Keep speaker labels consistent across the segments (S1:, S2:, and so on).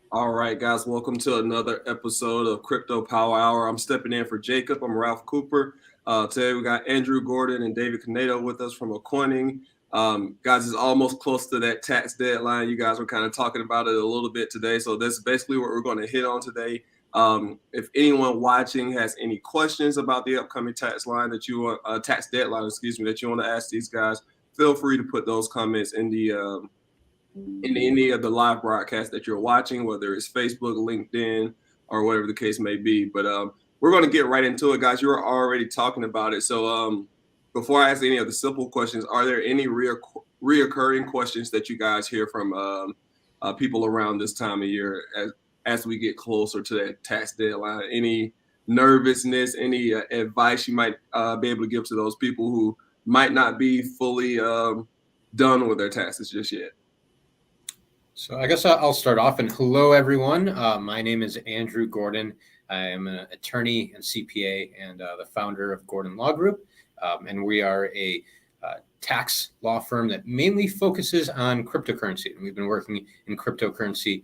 S1: All right, guys, welcome to another episode of Crypto Power Hour. I'm stepping in for Jacob. I'm Ralph Cooper. Today we got Andrew Gordon and David Canedo with us from Accointing. Guys, it's almost close to that tax deadline. You guys were kind of talking about it a little bit today. So that's basically what we're going to hit on today. If anyone watching has any questions about the upcoming tax line that you want, tax deadline, that you want to ask these guys, feel free to put those comments in any of the live broadcasts that you're watching, whether it's Facebook, LinkedIn, or whatever the case may be. But we're going to get right into it, guys. You were already talking about it. So before I ask any of the simple questions, are there any reoccurring questions that you guys hear from people around this time of year as we get closer to that tax deadline? Any nervousness, any advice you might be able to give to those people who might not be fully done with their taxes just yet?
S2: So I guess I'll start off. And hello, everyone. My name is Andrew Gordon. I am an attorney and CPA and the founder of Gordon Law Group. And we are a tax law firm that mainly focuses on cryptocurrency. And we've been working in cryptocurrency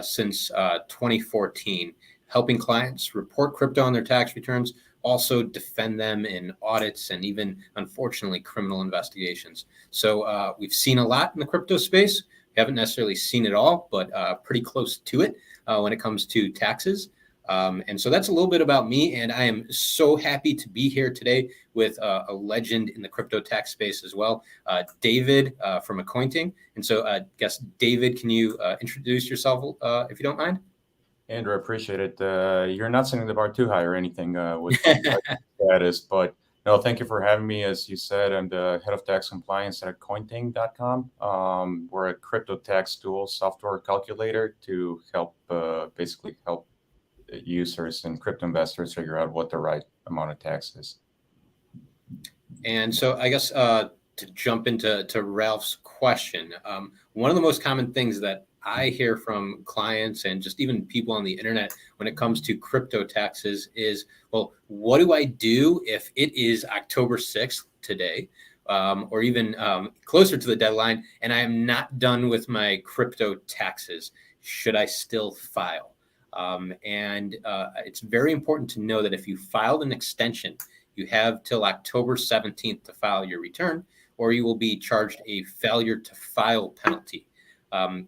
S2: since 2014, helping clients report crypto on their tax returns, also defend them in audits and even, unfortunately, criminal investigations. So we've seen a lot in the crypto space. We haven't necessarily seen it all, but pretty close to it when it comes to taxes. And so that's a little bit about me. And I am so happy to be here today with a legend in the crypto tax space as well, David from Accointing. And so I guess, David, can you introduce yourself if you don't mind?
S3: Andrew, I appreciate it. You're not setting the bar too high or anything with status, but no, thank you for having me. As you said, I'm the head of tax compliance at accointing.com. We're a crypto tax tool software calculator to basically help users and crypto investors figure out what the right amount of tax is.
S2: And so I guess to jump into Ralph's question, one of the most common things that I hear from clients and just even people on the internet when it comes to crypto taxes is, well, what do I do if it is October 6th today, or even closer to the deadline, and I am not done with my crypto taxes? Should I still file? And it's very important to know that if you filed an extension, you have till October 17th to file your return, or you will be charged a failure to file penalty.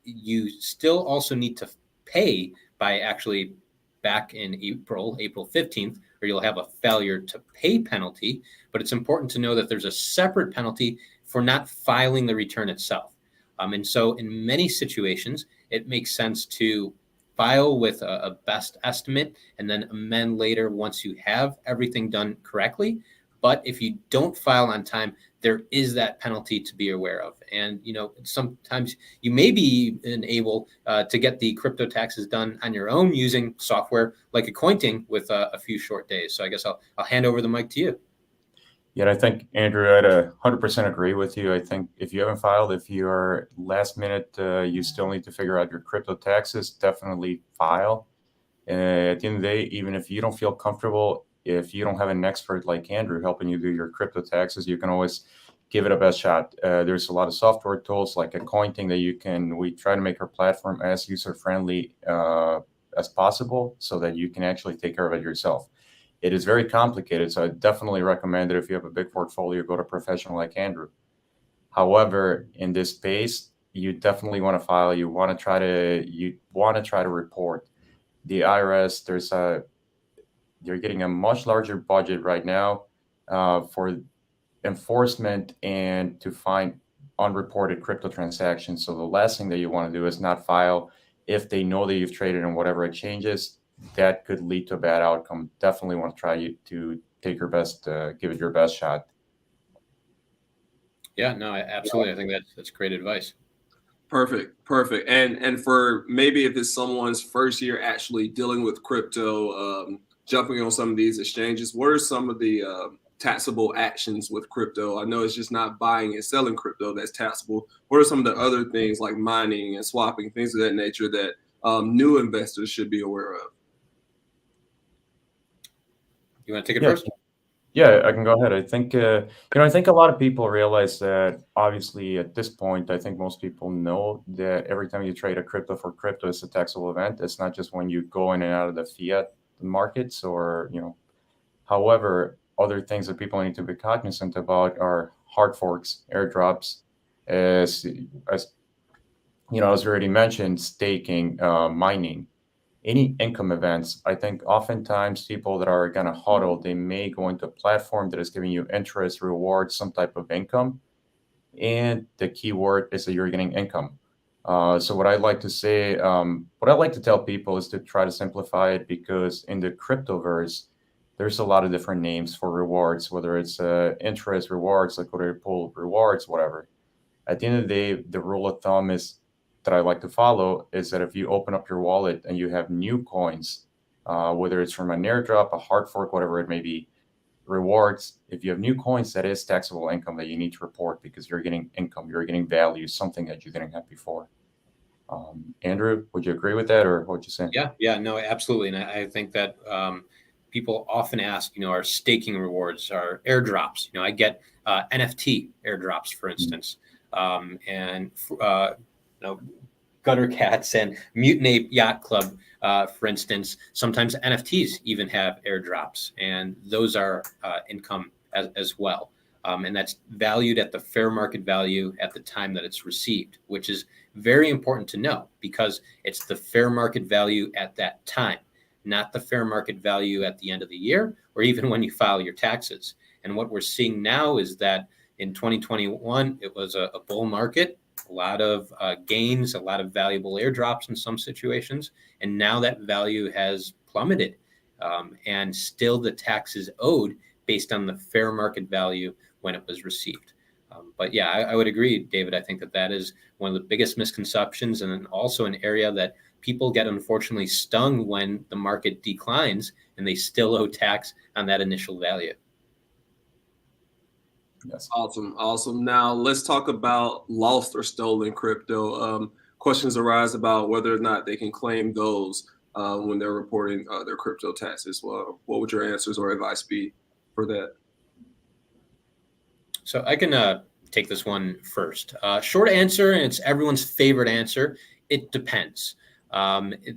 S2: You still also need to pay by actually back in April 15th, or you'll have a failure to pay penalty. But it's important to know that there's a separate penalty for not filing the return itself. And so in many situations, it makes sense to file with a best estimate and then amend later once you have everything done correctly. But if you don't file on time, there is that penalty to be aware of. And, sometimes you may be able to get the crypto taxes done on your own using software like Accointing with a few short days. So I guess I'll hand over the mic to you.
S3: Yeah, I think, Andrew, I'd 100% agree with you. I think if you haven't filed, if you're last minute, you still need to figure out your crypto taxes, definitely file. At the end of the day, even if you don't feel comfortable, if you don't have an expert like Andrew helping you do your crypto taxes, you can always give it a best shot. There's a lot of software tools like Accointing that we try to make our platform as user-friendly as possible so that you can actually take care of it yourself. It is very complicated, so I definitely recommend that if you have a big portfolio, go to a professional like Andrew. However, in this space, you definitely want to file. You want to try to report. The IRS, they're getting a much larger budget right now for enforcement and to find unreported crypto transactions. So the last thing that you want to do is not file if they know that you've traded in whatever exchanges. That could lead to a bad outcome. Definitely want to try to take your best, give it your best shot.
S2: Yeah, no, absolutely. I think that's great advice.
S1: Perfect. And for maybe if it's someone's first year actually dealing with crypto, jumping on some of these exchanges, what are some of the taxable actions with crypto? I know it's just not buying and selling crypto that's taxable. What are some of the other things like mining and swapping, things of that nature that new investors should be aware of?
S2: You want to take it first?
S3: Yeah, I can go ahead. I think I think a lot of people realize that obviously at this point, I think most people know that every time you trade a crypto for crypto, it's a taxable event. It's not just when you go in and out of the fiat markets or, however, other things that people need to be cognizant about are hard forks, airdrops, as as already mentioned, staking, mining, any income events. I think oftentimes people that are going to hodl, they may go into a platform that is giving you interest, rewards, some type of income. And the key word is that you're getting income. So what I like to say, what I like to tell people is to try to simplify it, because in the cryptoverse, there's a lot of different names for rewards, whether it's interest rewards, liquidity pool rewards, whatever. At the end of the day, the rule of thumb is that I like to follow is that if you open up your wallet and you have new coins, whether it's from an airdrop, a hard fork, whatever it may be, rewards, if you have new coins, that is taxable income that you need to report, because you're getting income, you're getting value, something that you didn't have before. Andrew, would you agree with that, or what would you say?
S2: Yeah, no, absolutely. And I think that people often ask, are staking rewards, are airdrops? I get NFT airdrops, for instance, and Gutter Cats and Mutant Ape Yacht Club, for instance. Sometimes NFTs even have airdrops, and those are income as well. And that's valued at the fair market value at the time that it's received, which is very important to know, because it's the fair market value at that time, not the fair market value at the end of the year or even when you file your taxes. And what we're seeing now is that in 2021, it was a bull market, a lot of gains, a lot of valuable airdrops in some situations. And now that value has plummeted, and still the tax is owed based on the fair market value when it was received. But yeah, I would agree, David. I think that is one of the biggest misconceptions, and also an area that people get unfortunately stung when the market declines and they still owe tax on that initial value.
S3: Yes.
S1: Awesome. Now let's talk about lost or stolen crypto. Questions arise about whether or not they can claim those when they're reporting their crypto taxes. Well, what would your answers or advice be for that?
S2: So I can take this one first. Short answer, and it's everyone's favorite answer. It depends.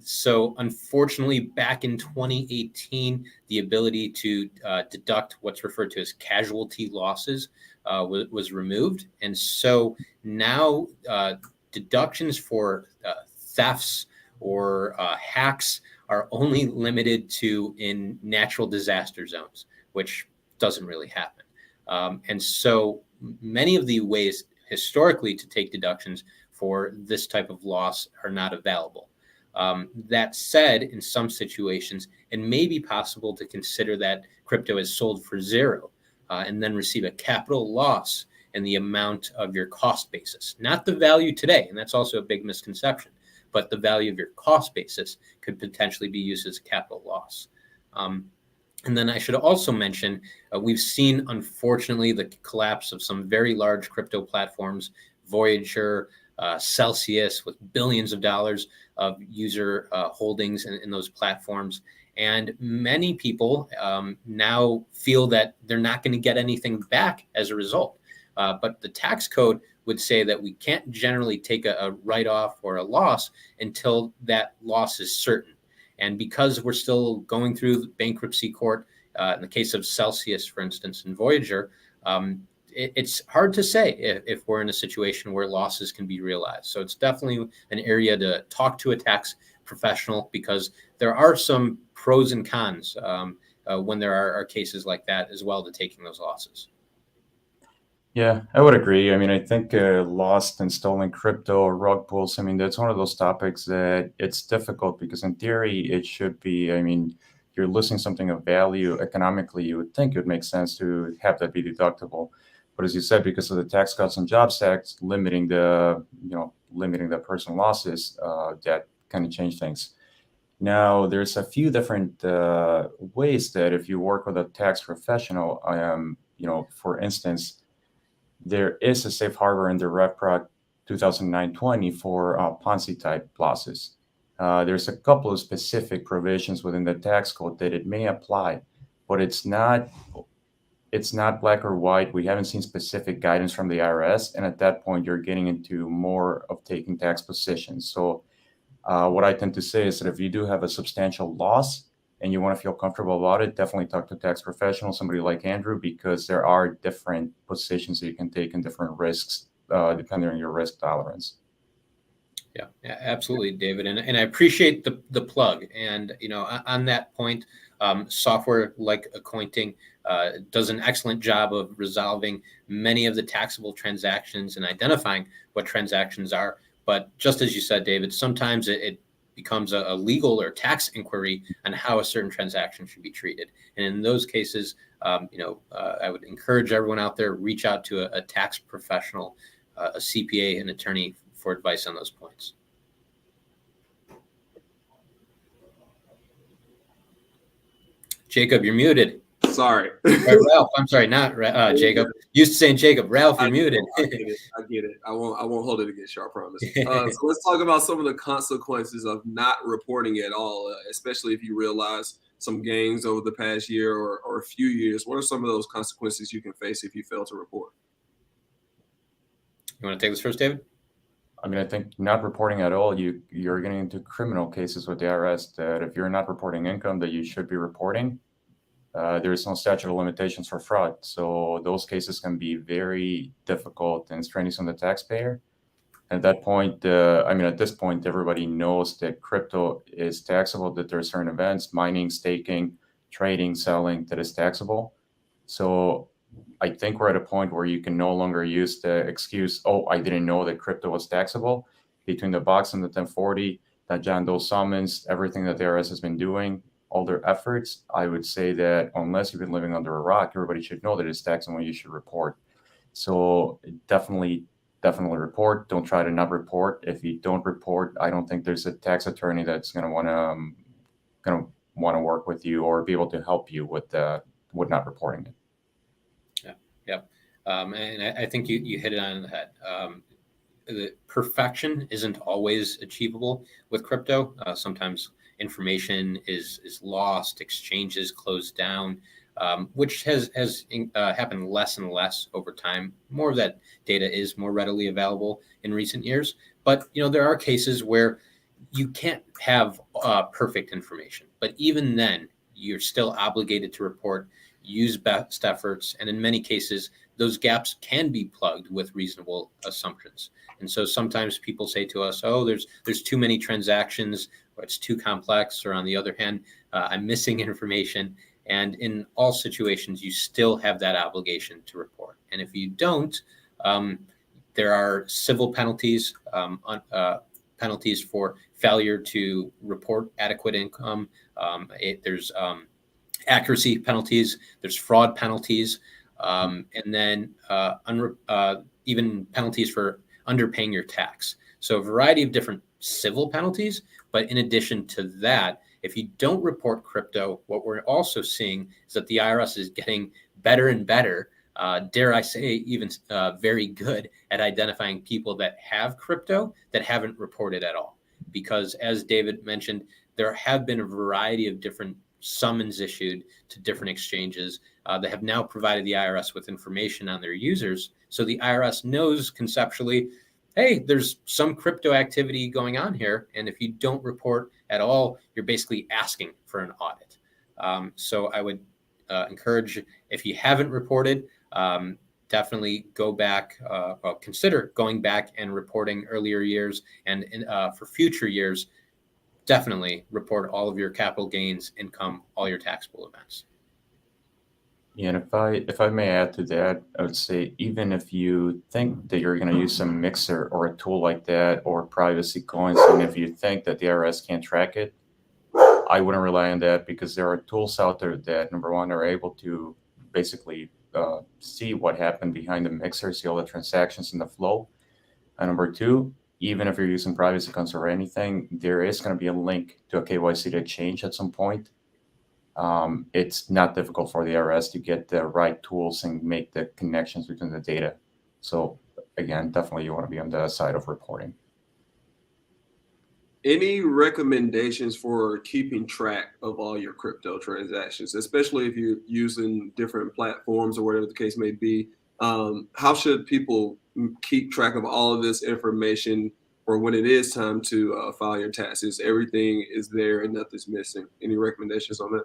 S2: So unfortunately, back in 2018, the ability to deduct what's referred to as casualty losses was removed. And so now deductions for thefts or hacks are only limited to in natural disaster zones, which doesn't really happen. And so many of the ways historically to take deductions for this type of loss are not available. That said, in some situations, it may be possible to consider that crypto is sold for zero and then receive a capital loss in the amount of your cost basis, not the value today. And that's also a big misconception, but the value of your cost basis could potentially be used as a capital loss. And then I should also mention, we've seen, unfortunately, the collapse of some very large crypto platforms, Voyager, Celsius, with billions of dollars of user holdings in those platforms. And many people now feel that they're not going to get anything back as a result. But the tax code would say that we can't generally take a write-off or a loss until that loss is certain. And because we're still going through the bankruptcy court, in the case of Celsius, for instance, and Voyager, it's hard to say if we're in a situation where losses can be realized. So it's definitely an area to talk to a tax professional, because there are some pros and cons when there are cases like that as well to taking those losses.
S3: Yeah, I would agree. I mean, I think lost and stolen crypto or rug pulls, I mean, that's one of those topics that it's difficult, because in theory, it should be, I mean, you're losing something of value economically, you would think it would make sense to have that be deductible. But as you said, because of the Tax Cuts and Jobs Act limiting the personal losses, that kind of changed things. Now, there's a few different ways that if you work with a tax professional, for instance, there is a safe harbor in the RevProc 2009-20 for Ponzi type losses. There's a couple of specific provisions within the tax code that it may apply, but it's not it's not black or white. We haven't seen specific guidance from the IRS, and at that point, you're getting into more of taking tax positions. So what I tend to say is that if you do have a substantial loss and you want to feel comfortable about it, definitely talk to a tax professional, somebody like Andrew, because there are different positions that you can take and different risks depending on your risk tolerance.
S2: Yeah, absolutely, David. And I appreciate the plug. And, on that point, software like Accointing does an excellent job of resolving many of the taxable transactions and identifying what transactions are. But just as you said, David, sometimes it becomes a legal or tax inquiry on how a certain transaction should be treated. And in those cases, I would encourage everyone out there, reach out to a tax professional, a CPA, an attorney, for advice on those points. Jacob, you're muted.
S1: Sorry.
S2: Ralph, I'm sorry, not Jacob. Used to saying Jacob. Ralph, you're muted.
S1: I get it. I won't hold it against you, I promise. So let's talk about some of the consequences of not reporting at all, especially if you realize some gains over the past year or a few years. What are some of those consequences you can face if you fail to report?
S2: You want to take this first, David?
S3: I mean, I think not reporting at all, you're getting into criminal cases with the IRS that if you're not reporting income that you should be reporting, there is no statute of limitations for fraud. So those cases can be very difficult and strenuous on the taxpayer. At that point, at this point, everybody knows that crypto is taxable, that there are certain events, mining, staking, trading, selling, that is taxable. So I think we're at a point where you can no longer use the excuse, oh, I didn't know that crypto was taxable. Between the box and the 1040, that John Doe summons, everything that the IRS has been doing, all their efforts, I would say that unless you've been living under a rock, everybody should know that it's taxable and you should report. So definitely report. Don't try to not report. If you don't report, I don't think there's a tax attorney that's going to want to work with you or be able to help you with not reporting it.
S2: Yeah. And I think you hit it on the head. The perfection isn't always achievable with crypto. Sometimes information is lost, exchanges closed down, which has happened less and less over time. More of that data is more readily available in recent years. But there are cases where you can't have perfect information. But even then, you're still obligated to report, use best efforts, and in many cases, those gaps can be plugged with reasonable assumptions. And so sometimes people say to us, oh, there's too many transactions, or it's too complex, or on the other hand, I'm missing information. And in all situations, you still have that obligation to report. And if you don't, there are civil penalties, penalties for failure to report adequate income. There's accuracy penalties, there's fraud penalties, and then even penalties for underpaying your tax. So a variety of different civil penalties. But in addition to that, if you don't report crypto, what we're also seeing is that the IRS is getting better and better, dare I say, even very good at identifying people that have crypto that haven't reported at all. Because as David mentioned, there have been a variety of different summons issued to different exchanges that have now provided the IRS with information on their users. So the IRS knows conceptually, hey, there's some crypto activity going on here. And if you don't report at all, you're basically asking for an audit. So I would encourage, if you haven't reported, definitely go back, consider going back and reporting earlier years. And for future years, definitely report all of your capital gains, income, all your taxable events.
S3: Yeah, and if I may add to that, I would say even if you think that you're going to use some mixer or a tool like that or privacy coins, and if you think that the IRS can't track it, I wouldn't rely on that, because there are tools out there that, number one, are able to basically see what happened behind the mixer, see all the transactions in the flow. And number two, even if you're using privacy coins or anything, there is going to be a link to a KYC to exchange at some point. It's not difficult for the IRS to get the right tools and make the connections between the data. So again, definitely you want to be on the side of reporting.
S1: Any recommendations for keeping track of all your crypto transactions, especially if you're using different platforms or whatever the case may be? How should people keep track of all of this information for when it is time to file your taxes? Everything is there and nothing's missing. Any recommendations on that?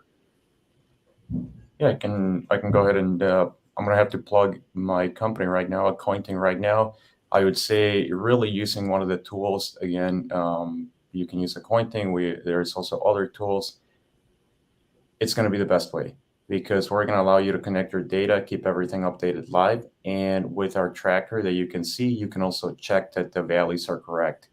S3: Yeah, I can go ahead and I'm gonna have to plug my company right now, Accointing right now. I would say really using one of the tools again. You can use Accointing. There's also other tools. It's going to be the best way because we're going to allow you to connect your data, keep everything updated live, and with our tracker that you can see, you can also check that the values are correct.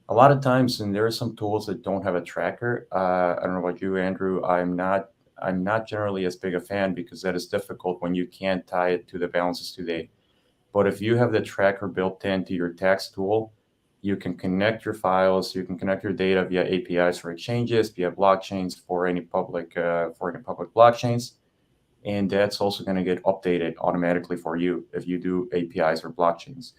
S3: A lot of times, and there are some tools that don't have a tracker. I don't know about you, Andrew. I'm not generally as big a fan because that is difficult when you can't tie it to the balances today. But if you have the tracker built into your tax tool, you can connect your files, you can connect your data via APIs for exchanges, via blockchains for any public blockchains, and that's also going to get updated automatically for you if you do APIs or blockchains.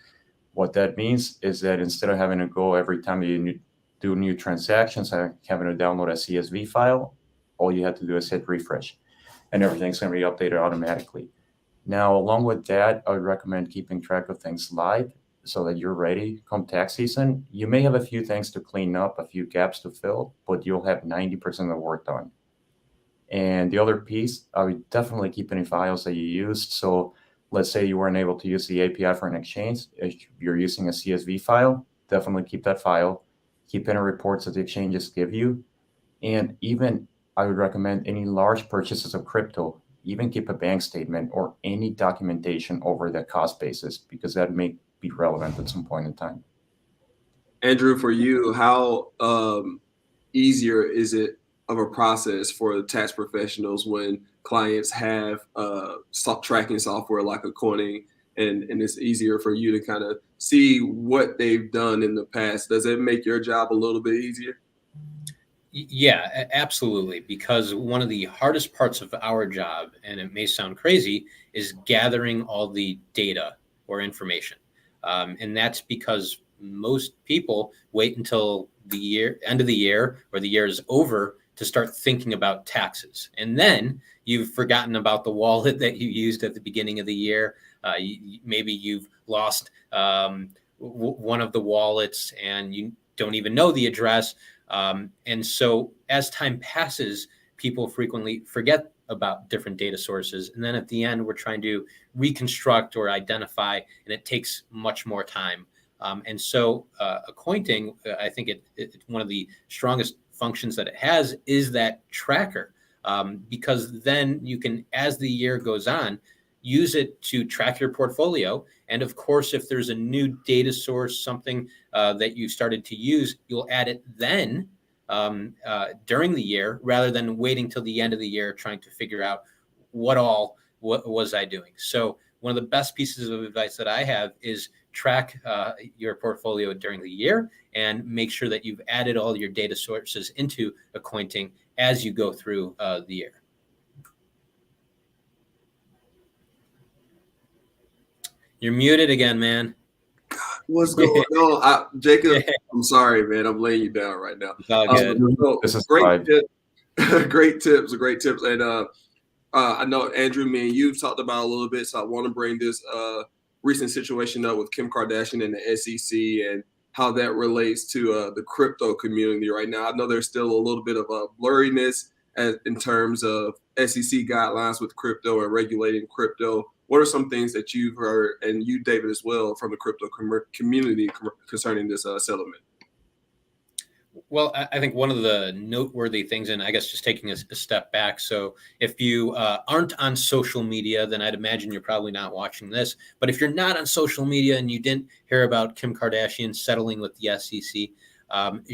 S3: What that means is that instead of having to go every time you do new transactions, having to download a CSV file, all you have to do is hit refresh, and everything's going to be updated automatically. Now, along with that, I would recommend keeping track of things live so that you're ready come tax season. You may have a few things to clean up, a few gaps to fill, but you'll have 90% of the work done. And the other piece, I would definitely keep any files that you used. So let's say you weren't able to use the API for an exchange. If you're using a CSV file, definitely keep that file. Keep any reports that the exchanges give you. And even I would recommend any large purchases of crypto, even keep a bank statement or any documentation over the cost basis because that may be relevant at some point in time.
S1: Andrew, for you, how easier is it of a process for tax professionals when clients have tracking software like Accointing, and it's easier for you to kind of see what they've done in the past? Does it make your job a little bit easier?
S2: Yeah, absolutely. Because one of the hardest parts of our job, and it may sound crazy, is gathering all the data or information. And that's because most people wait until the end of the year or the year is over to start thinking about taxes. And then you've forgotten about the wallet that you used at the beginning of the year. Maybe you've lost one of the wallets and you don't even know the address. And so as time passes, people frequently forget about different data sources. And then at the end, we're trying to reconstruct or identify, and it takes much more time. And so Accointing, I think it's one of the strongest functions that it has is that tracker, because then you can, as the year goes on, use it to track your portfolio. And of course, if there's a new data source, something that you started to use, you'll add it then during the year rather than waiting till the end of the year trying to figure out what was I doing. So one of the best pieces of advice that I have is track your portfolio during the year and make sure that you've added all your data sources into Accointing as you go through the year. You're muted again, man.
S1: What's going on? Jacob, I'm sorry, man. I'm laying you down right now.
S2: It's all good.
S3: This is
S1: great tip. Great tips. And I know, Andrew, me and you've talked about a little bit, so I want to bring this recent situation up with Kim Kardashian and the SEC and how that relates to the crypto community right now. I know there's still a little bit of a blurriness in terms of SEC guidelines with crypto and regulating crypto. What are some things that you've heard, and you, David, as well, from the crypto community concerning this settlement?
S2: Well, I think one of the noteworthy things, and I guess just taking a step back. So if you aren't on social media, then I'd imagine you're probably not watching this. But if you're not on social media and you didn't hear about Kim Kardashian settling with the SEC,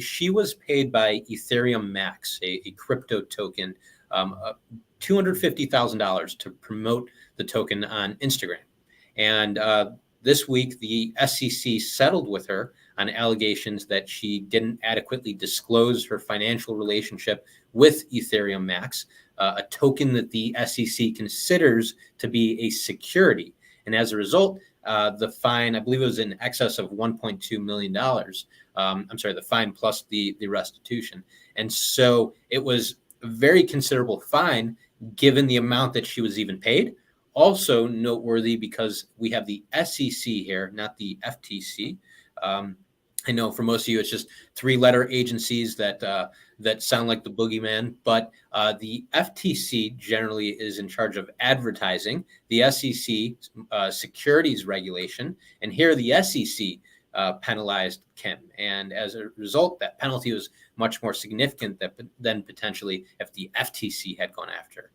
S2: she was paid by Ethereum Max, a crypto token, $250,000 to promote the token on Instagram. And this week, the SEC settled with her on allegations that she didn't adequately disclose her financial relationship with Ethereum Max, a token that the SEC considers to be a security. And as a result, the fine, I believe it was in excess of $1.2 million. I'm sorry, the fine plus the restitution. And so it was a very considerable fine given the amount that she was even paid. Also noteworthy because we have the SEC here, not the FTC. I know for most of you, it's just three-letter agencies that sound like the boogeyman, but the FTC generally is in charge of advertising, the SEC securities regulation, and here the SEC penalized Kim. And as a result, that penalty was much more significant than potentially if the FTC had gone after.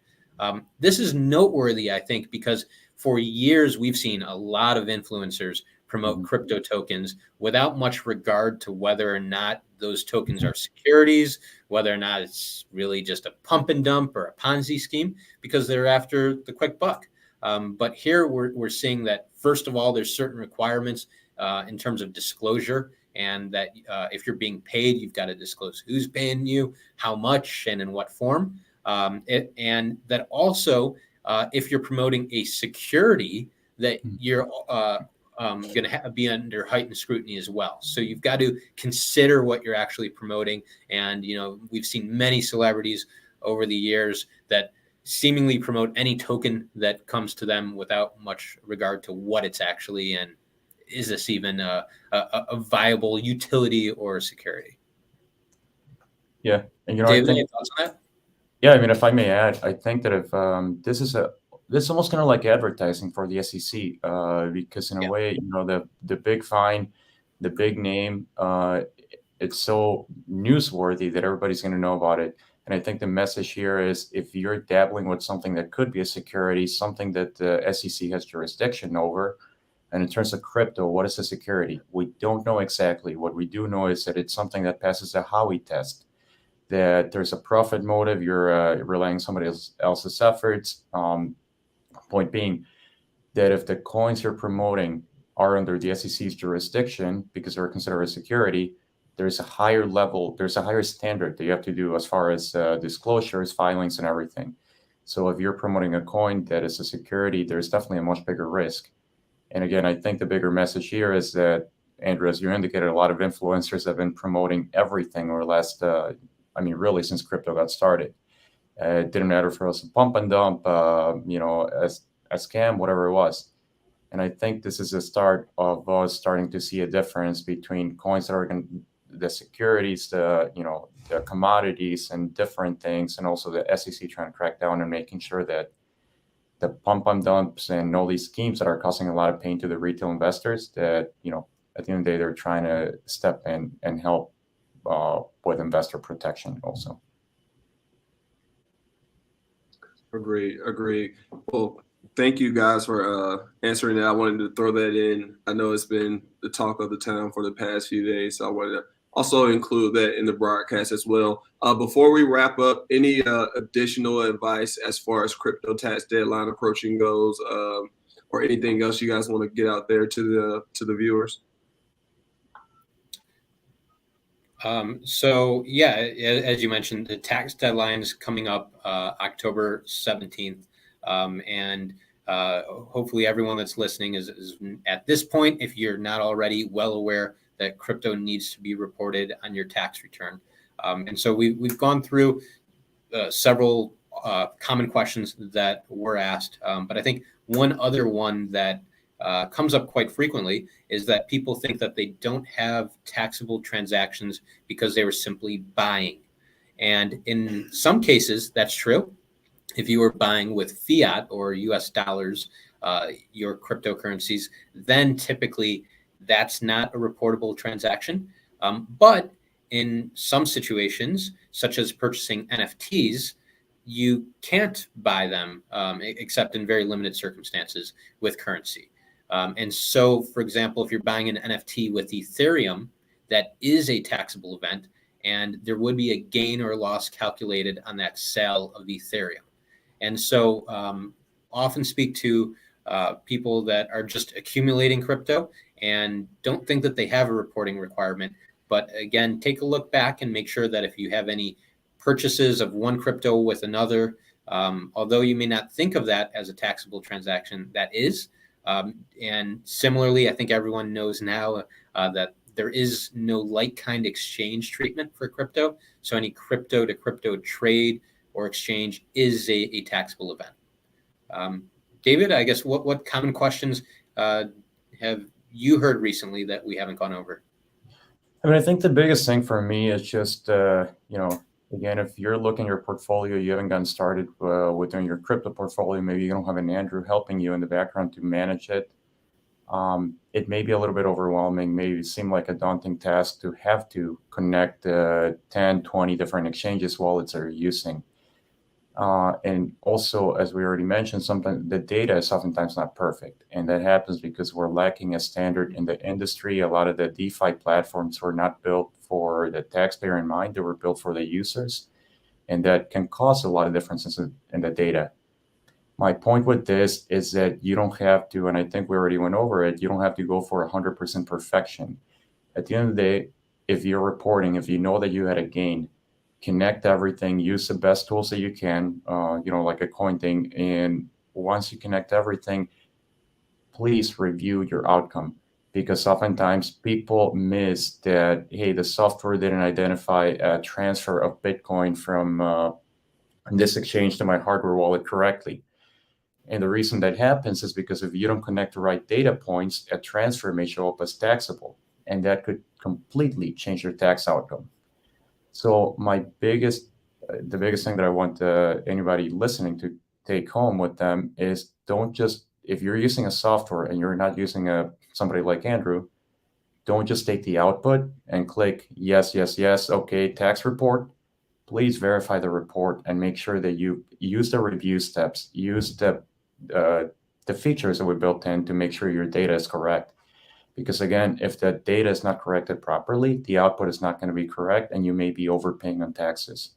S2: This is noteworthy, I think, because for years we've seen a lot of influencers promote crypto tokens without much regard to whether or not those tokens are securities, whether or not it's really just a pump and dump or a Ponzi scheme, because they're after the quick buck. But here we're seeing that, first of all, there's certain requirements in terms of disclosure, and that if you're being paid, you've got to disclose who's paying you, how much, and in what form. And that also, if you're promoting a security, that you're going to be under heightened scrutiny as well. So you've got to consider what you're actually promoting. And, we've seen many celebrities over the years that seemingly promote any token that comes to them without much regard to what it's actually, and is this even a viable utility or security?
S3: Yeah. And,
S2: David, any thoughts on that?
S3: Yeah, I mean, if I may add, I think that if this is almost kind of like advertising for the SEC, because in a way, the big fine, the big name, it's so newsworthy that everybody's going to know about it. And I think the message here is, if you're dabbling with something that could be a security, something that the SEC has jurisdiction over, and in terms of crypto, what is a security? We don't know exactly. What we do know is that it's something that passes the Howey test, that there's a profit motive, you're relying on somebody else's efforts. Point being that if the coins you're promoting are under the SEC's jurisdiction because they're considered a security, there's a higher level, there's a higher standard that you have to do as far as disclosures, filings, and everything. So if you're promoting a coin that is a security, there's definitely a much bigger risk. And again, I think the bigger message here is that, Andrew, as you indicated, a lot of influencers have been promoting everything over the last, really since crypto got started. It didn't matter if it was a pump and dump, a scam, whatever it was. And I think this is the start of us starting to see a difference between coins that are the securities, the commodities and different things, and also the SEC trying to crack down and making sure that the pump and dumps and all these schemes that are causing a lot of pain to the retail investors, that, at the end of the day, they're trying to step in and help with investor protection also.
S1: Agreed. Well, thank you guys for answering that. I wanted to throw that in. I know it's been the talk of the town for the past few days, so I wanted to also include that in the broadcast as well. Before we wrap up, any additional advice as far as crypto tax deadline approaching goes, or anything else you guys want to get out there to the viewers?
S2: So yeah, as you mentioned, the tax deadline is coming up October 17th. And hopefully everyone that's listening is at this point, if you're not already well aware that crypto needs to be reported on your tax return. And so we've gone through several common questions that were asked. But I think one other one that comes up quite frequently is that people think that they don't have taxable transactions because they were simply buying. And in some cases, that's true. If you were buying with fiat or US dollars, your cryptocurrencies, then typically that's not a reportable transaction. But in some situations, such as purchasing NFTs, you can't buy them except in very limited circumstances with currency. And so, for example, if you're buying an NFT with Ethereum, that is a taxable event, and there would be a gain or loss calculated on that sale of Ethereum. And so often speak to people that are just accumulating crypto and don't think that they have a reporting requirement. But again, take a look back and make sure that if you have any purchases of one crypto with another, although you may not think of that as a taxable transaction, that is. And similarly, I think everyone knows now that there is no like-kind exchange treatment for crypto. So any crypto to crypto trade or exchange is a taxable event. David, I guess what common questions have you heard recently that we haven't gone over?
S3: I mean, I think the biggest thing for me is just, again, if you're looking at your portfolio, you haven't gotten started within your crypto portfolio, maybe you don't have an Andrew helping you in the background to manage it. It may be a little bit overwhelming, maybe seem like a daunting task to have to connect 10, 20 different exchanges wallets are using. And also, as we already mentioned, sometimes the data is oftentimes not perfect. And that happens because we're lacking a standard in the industry. A lot of the DeFi platforms were not built for the taxpayer in mind, they were built for the users. And that can cause a lot of differences in the data. My point with this is that you don't have to, and I think we already went over it, you don't have to go for 100% perfection. At the end of the day, if you're reporting, if you know that you had a gain, connect everything, use the best tools that you can, like Accointing. And once you connect everything, please review your outcome, because oftentimes people miss that, hey, the software didn't identify a transfer of Bitcoin from this exchange to my hardware wallet correctly. And the reason that happens is because if you don't connect the right data points, a transfer may show up as taxable, and that could completely change your tax outcome. So the biggest thing that I want anybody listening to take home with them is, don't just, if you're using a software and you're not using somebody like Andrew, don't just take the output and click yes, yes, yes, okay, tax report. Please verify the report and make sure that you use the review steps, use the features that we built in to make sure your data is correct. Because again, if the data is not corrected properly, the output is not going to be correct, and you may be overpaying on taxes.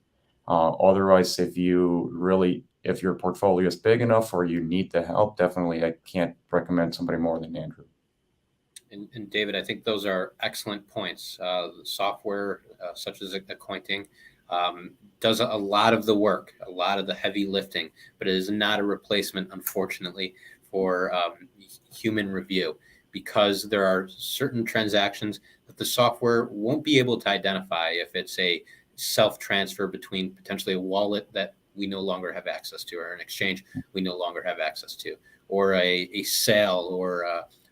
S3: Otherwise, if your portfolio is big enough or you need the help, definitely I can't recommend somebody more than Andrew.
S2: And David, I think those are excellent points. Software such as Accointing does a lot of the work, a lot of the heavy lifting, but it is not a replacement, unfortunately, for human review, because there are certain transactions that the software won't be able to identify if it's a self-transfer between potentially a wallet that we no longer have access to, or an exchange we no longer have access to, or a sale, or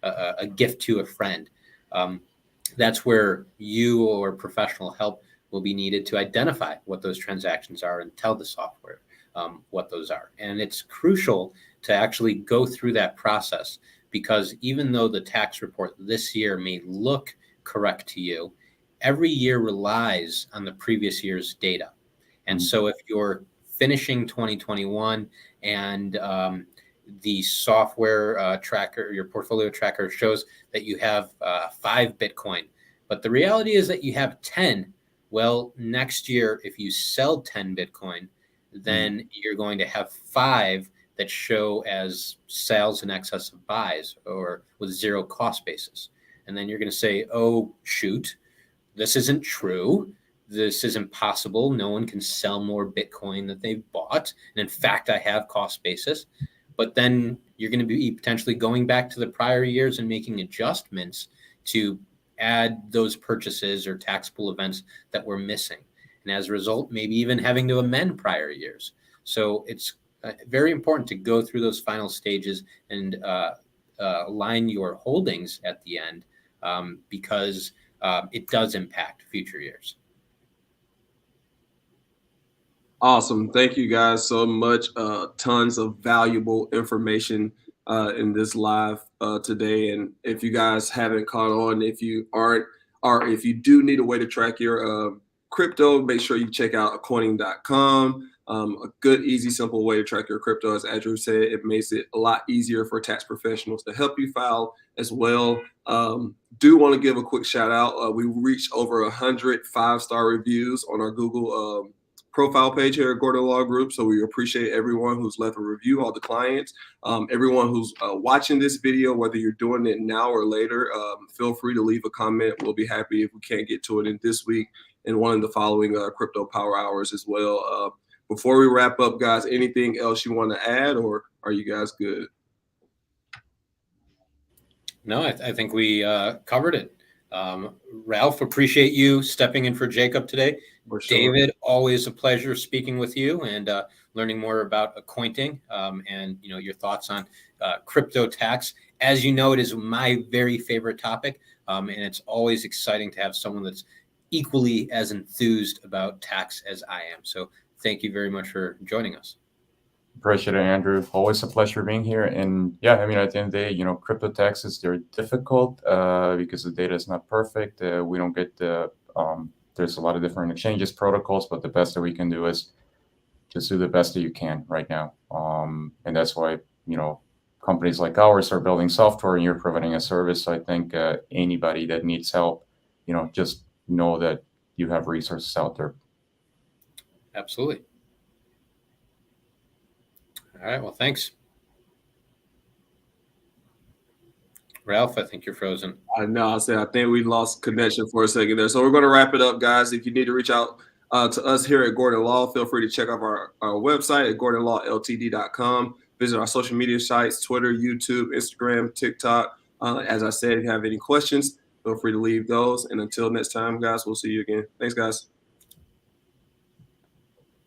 S2: a gift to a friend. That's where you or professional help will be needed to identify what those transactions are and tell the software what those are. And it's crucial to actually go through that process, because even though the tax report this year may look correct to you, every year relies on the previous year's data. And so if you're finishing 2021 and the software tracker, your portfolio tracker, shows that you have 5 Bitcoin, but the reality is that you have 10, well, next year, if you sell 10 Bitcoin, then you're going to have 5 that show as sales in excess of buys, or with 0 cost basis. And then you're going to say, oh, shoot, this isn't true. This isn't possible. No one can sell more Bitcoin that they've bought. And in fact, I have cost basis. But then you're going to be potentially going back to the prior years and making adjustments to add those purchases or taxable events that were missing. And as a result, maybe even having to amend prior years. So it's very important to go through those final stages and align your holdings at the end, because it does impact future years.
S1: Awesome. Thank you guys so much. Tons of valuable information in this live today. And if you guys haven't caught on, if you aren't, or if you do need a way to track your crypto, make sure you check out accointing.com. A good, easy, simple way to track your crypto. As Andrew said, it makes it a lot easier for tax professionals to help you file as well. Do want to give a quick shout out. We reached over 100 5-star reviews on our Google profile page here at Gordon Law Group. So we appreciate everyone who's left a review, all the clients, everyone who's watching this video, whether you're doing it now or later, feel free to leave a comment. We'll be happy if we can't get to it in this week and one of the following Crypto Power Hours as well. Before we wrap up, guys, anything else you want to add, or are you guys good?
S2: No, I think we covered it. Ralph, appreciate you stepping in for Jacob today.
S1: For sure.
S2: David, always a pleasure speaking with you and learning more about accointing and your thoughts on crypto tax. As you know, it is my very favorite topic, and it's always exciting to have someone that's equally as enthused about tax as I am. So thank you very much for joining us.
S3: Appreciate it, Andrew. Always a pleasure being here. And yeah, I mean, at the end of the day, crypto taxes, they're difficult because the data is not perfect. We don't get there's a lot of different exchanges, protocols, but the best that we can do is just do the best that you can right now. And that's why, companies like ours are building software and you're providing a service. So I think anybody that needs help, just know that you have resources out there.
S2: Absolutely. All right. Well, thanks. Ralph, I think you're frozen.
S1: I know. I think we lost connection for a second there. So we're going to wrap it up, guys. If you need to reach out to us here at Gordon Law, feel free to check out our website at gordonlawltd.com. Visit our social media sites, Twitter, YouTube, Instagram, TikTok. As I said, if you have any questions, feel free to leave those. And until next time, guys, we'll see you again. Thanks, guys.